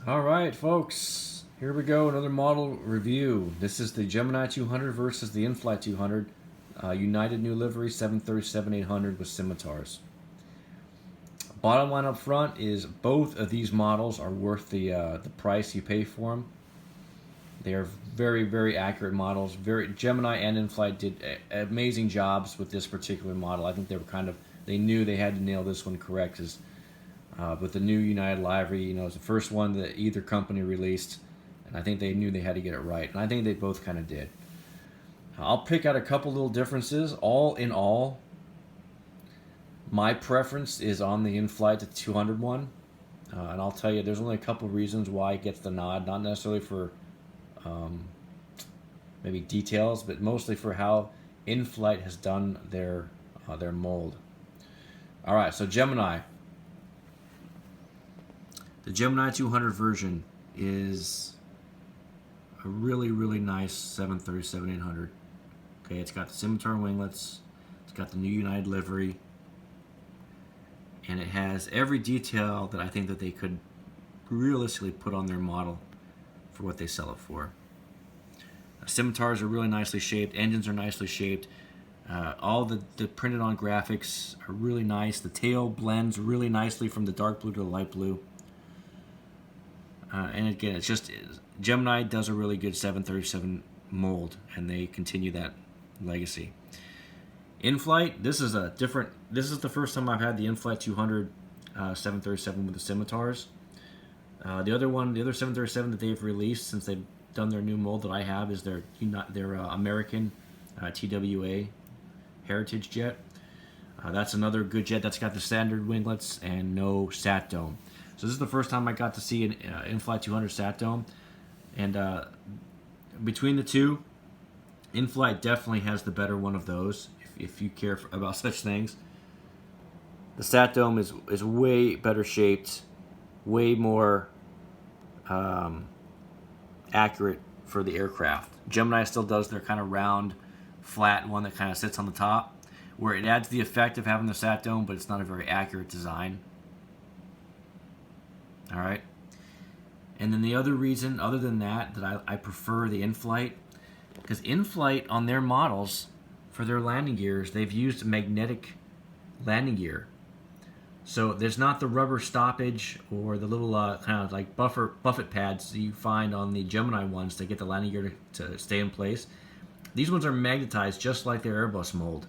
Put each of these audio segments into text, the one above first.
All right, folks, here we go. Another model review. This is the Gemini 200 versus the In-Flight 200. United new livery 737-800 with scimitars. Bottom line up front is both of these models are worth the price you pay for them. They are very accurate models. Gemini and In-Flight did amazing jobs with this particular model. I think they knew they had to nail this one correct because with the new United livery, it's the first one that either company released, and I think they knew they had to get it right, and I think they both kind of did. I'll pick out a couple little differences. All in all, my preference is on the In-Flight 200 one, and I'll tell you, there's only a couple reasons why it gets the nod, not necessarily for maybe details, but mostly for how In-Flight has done their mold. All right, so Gemini. The Gemini 200 version is a really nice 737-800. Okay, it's got the scimitar winglets, it's got the new United livery, and it has every detail that I think that they could realistically put on their model for what they sell it for. Scimitars are really nicely shaped, engines are nicely shaped, all the printed on graphics are really nice. The tail blends really nicely from the dark blue to the light blue. And again, Gemini does a really good 737 mold, and they continue that legacy. In-Flight, this is the first time I've had the In-Flight 200 737 with the scimitars. The other 737 that they've released since they've done their new mold that I have is their American TWA Heritage jet. That's another good jet that's got the standard winglets and no sat dome. So this is the first time I got to see an In-Flight 200 sat dome, and between the two, In-Flight definitely has the better one of those. If you care about such things, the sat dome is way better shaped, way more accurate for the aircraft. Gemini still does their kind of round, flat one that kind of sits on the top, where it adds the effect of having the sat dome, but it's not a very accurate design. All right. And then the other reason, other than that I prefer the In-Flight, because In-Flight on their models, for their landing gears, they've used magnetic landing gear. So there's not the rubber stoppage or the little kind of like buffet pads that you find on the Gemini ones to get the landing gear to stay in place. These ones are magnetized just like their Airbus mold.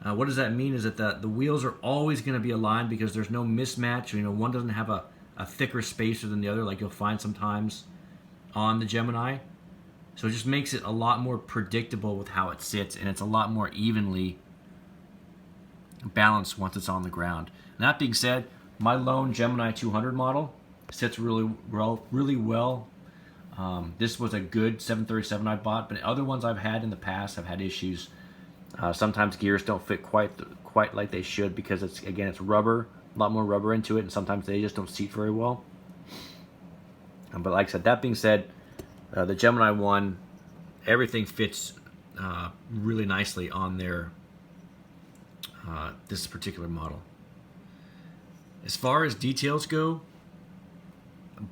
What does that mean is that the wheels are always going to be aligned because there's no mismatch. One doesn't have a thicker spacer than the other like you'll find sometimes on the Gemini. So it just makes it a lot more predictable with how it sits, and it's a lot more evenly balanced once it's on the ground. And that being said, my lone Gemini 200 model sits really well. This was a good 737 I bought, but other ones I've had in the past have had issues. Sometimes gears don't fit quite like they should because it's rubber, a lot more rubber into it, and sometimes they just don't seat very well. But like I said, that being said, the Gemini one, everything fits really nicely on their this particular model. As far as details go,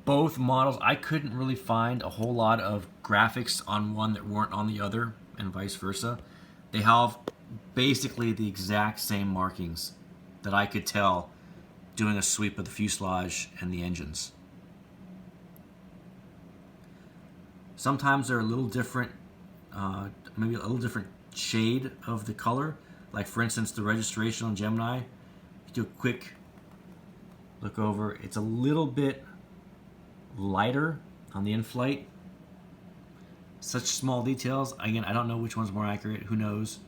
both models, I couldn't really find a whole lot of graphics on one that weren't on the other, and vice versa. They have basically the exact same markings that I could tell doing a sweep of the fuselage and the engines. Sometimes they're a little different, maybe a little different shade of the color. Like for instance, the registration on Gemini, if you do a quick look over, it's a little bit lighter on the In-Flight. Such small details. Again, I don't know which one's more accurate. Who knows?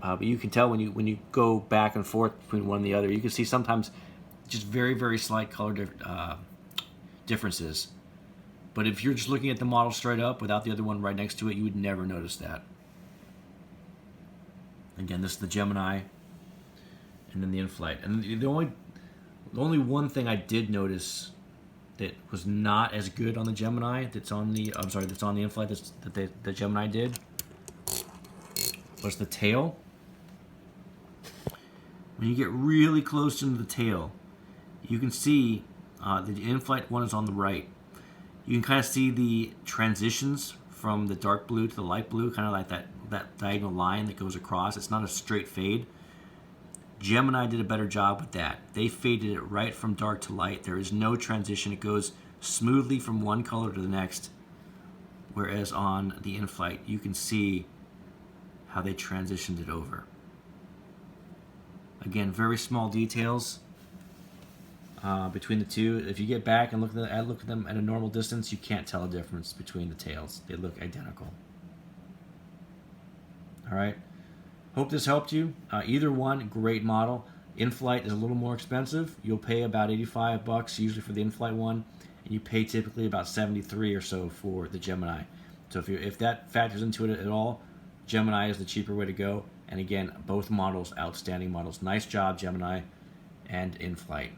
But you can tell when you go back and forth between one and the other. You can see sometimes just very slight color differences. But if you're just looking at the model straight up without the other one right next to it, you would never notice that. Again, this is the Gemini, and then the In-Flight. And the only one thing I did notice that was not as good on the Gemini that's on the In-Flight that the Gemini did was the tail. When you get really close into the tail, you can see The in-flight one is on the right. You can kind of see the transitions from the dark blue to the light blue, kind of like that diagonal line that goes across. It's not a straight fade. Gemini did a better job with that. They faded it right from dark to light. There is no transition. It goes smoothly from one color to the next. Whereas on the in-flight, you can see how they transitioned it over. Again, very small details between the two. If you get back and look at them at a normal distance, you can't tell a difference between the tails. They look identical. All right. Hope this helped you. Either one, great model. In-flight is a little more expensive. You'll pay about $85 usually for the in-flight one, and you pay typically about $73 or so for the Gemini. So if that factors into it at all, Gemini is the cheaper way to go. And again, both models, outstanding models. Nice job, Gemini and in-flight.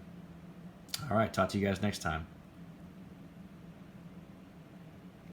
All right, talk to you guys next time.